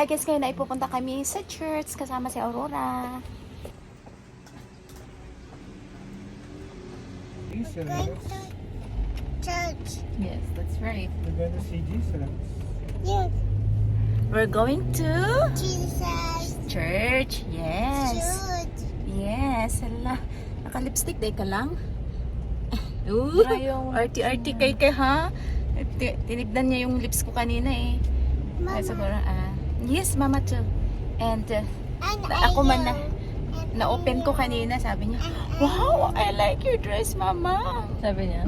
Hi guys, ngayon ay pupunta kami sa church kasama si Aurora. Jesus. Church. Yes, that's right. We're going to see Jesus. Yes. We're going to Jesus. church. Yes. Church. Yes. Hala. Naka-lipstick day ka lang. Ooh, arty-arty kay ha? Tinignan niya yung lips ko kanina eh. Ay, siguro, yes, mama too. And ako man na-open ko kanina, sabi niya, wow, I like your dress, mama. Sabi niya.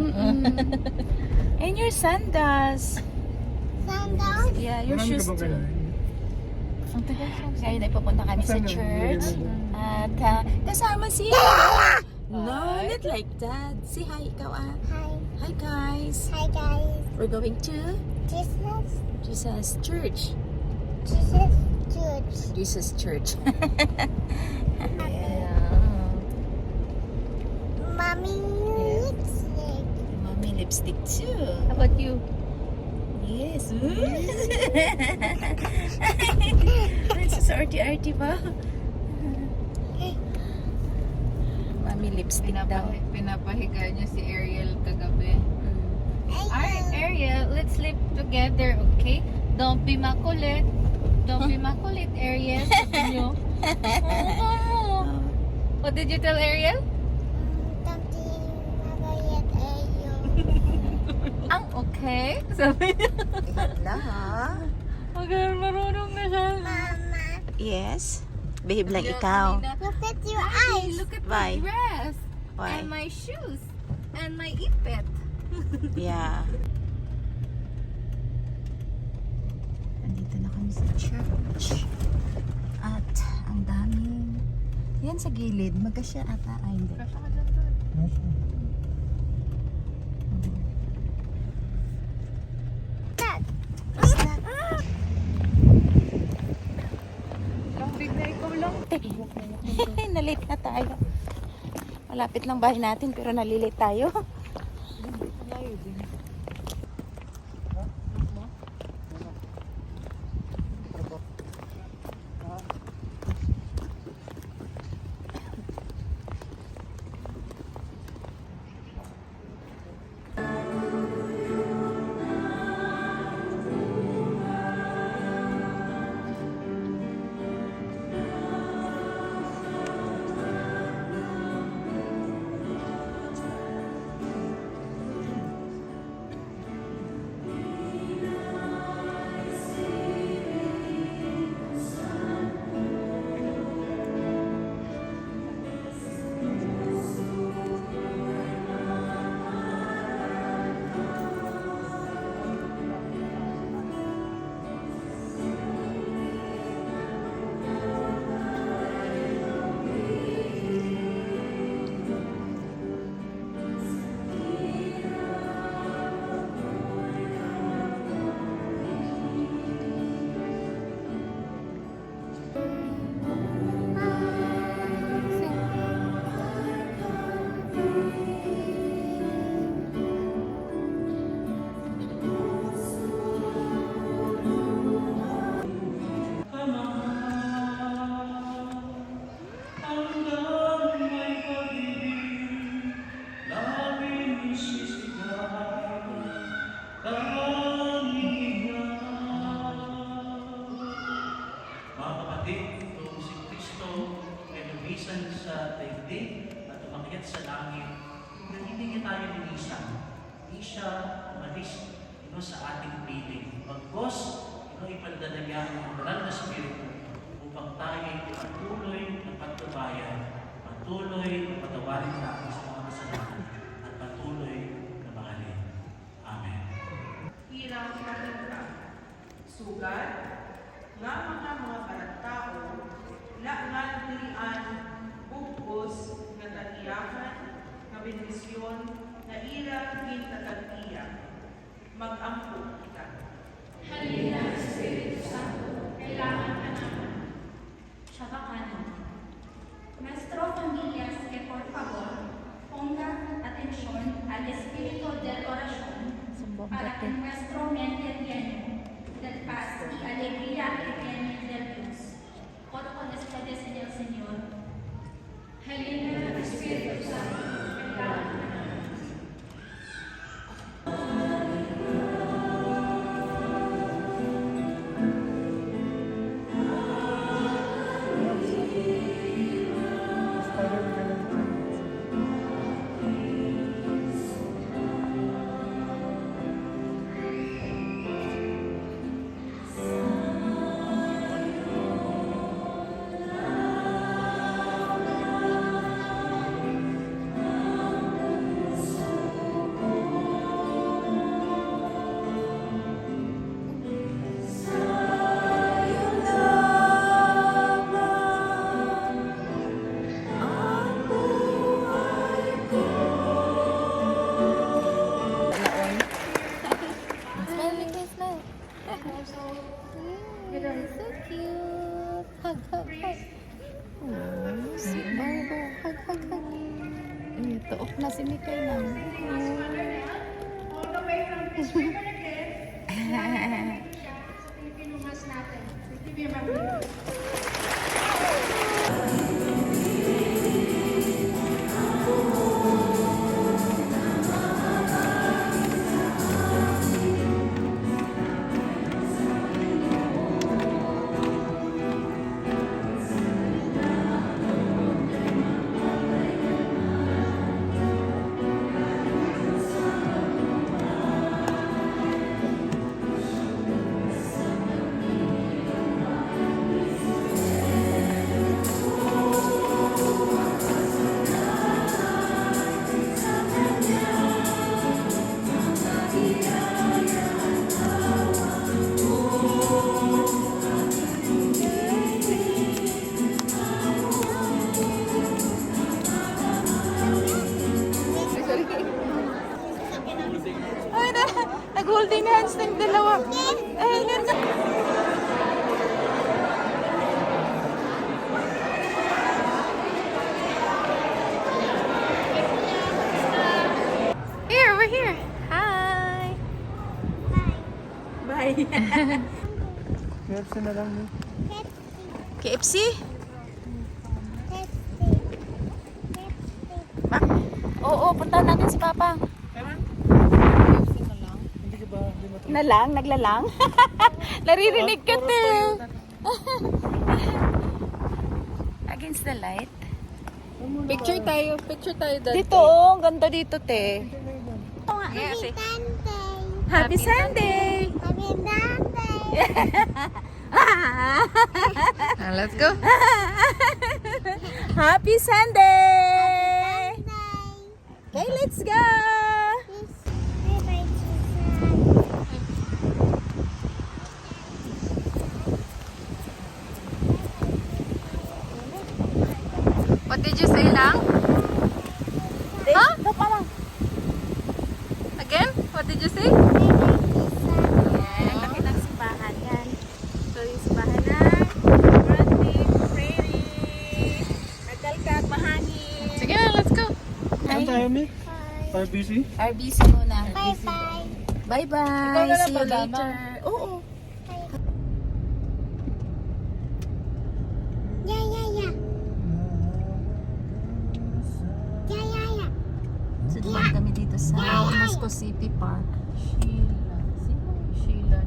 And your sandals. Sandals. Yeah, your Marami shoes ka bang too. kailangan? Ngayon ay pupunta kami sa Saan na? church. At kasama si... No, not like that. Say hi, ikaw Hi. Hi guys. Hi guys. We're going to Jesus. Jesus Church. Jesus. Church. Jesus Church. Mommy lipstick. Mommy lipstick too. How about you? Yes. Princess arty-arty pa. Mommy lipstick daw. Pinapahiga niya si Ariel kagabi. Alright, Ariel, let's sleep together, okay? Don't be makulit. Don't be makulit, Ariel. Sabi niyo. What did you tell Ariel? Something about you. Ang okay. Sabi niya. Hala ha? Hanggang marunong na siya. Mama. Yes. Behave lang ikaw. Look at your Daddy, eyes. look at Why? my dress. Why? And my shoes. And my ipet. Yeah. Nandito na kami sa church. At ang daming... Yan sa gilid. Magkasya ata. Ay, hindi. Dad. What's that? Ang big na ikaw lang. Nalate na tayo. Malapit lang bahay natin pero nalilate tayo. Mga kapatid, itong si Kristo ay lumisan sa daigdig at umakyat sa langit. Kung hindi niya tayo linisan, hindi siya umalis sa ating piling. Pagkos, ipadala niya ang banal na Espiritu upang tayo ay patuloy na pagtubayan, patuloy na patawarin natin sa mga kasalanan at patuloy na mahalin. Amen. Hirang pakita, sugat, nga mga baragtao, langan dilian, bugos, nga tatiyakan, nga bendisyon, na irang gintatagtiya, mag-ampo kita. Halina, Espiritu Santo, kailangan ka naman. Tsaka kanin. Nuestro familias que por favor ponga atención al espíritu de oración para que nuestro mente lleno felicidad, paz y alegría que vienen de Dios. Oro con ustedes en el Señor. Helena, Espíritu Santo, venga. Smile, Mikay, smile. So cute. Hug, hug, hug. Oh, si Barbo. Hug, hug, hug. Tuok na si Mikay na. Ay, nag-holding hands ng dalawa. Ay, ganda. Here, we're here. Hi. Bye. KFC na lang mo. KFC? Oo, punta natin si Papa. Hindi ka ba, hindi mo Na lang? Naglalang? Naririnig ka te. Against the light. Picture tayo dad. Dito, oh, ang ganda dito, te. Happy Sunday. Happy Sunday! Happy Sunday. Let's go. Happy Sunday! Okay, let's go! Bye-bye, Jesus. What did you say lang? Huh? Again? What did you say? Ang laki ng simbahan yan. So, yung simbahan na Grande Prairie. Nagkalkag, mahangin. Sige na, let's go. Saan tayo, Mi? RBC? RBC muna. Bye-bye. Bye-bye. See you later. Oo. Yeah, yeah, yeah. Yeah, yeah, yeah. So, dumaan kami dito sa Moscow City Park. Sheila. Sino yung Sheila?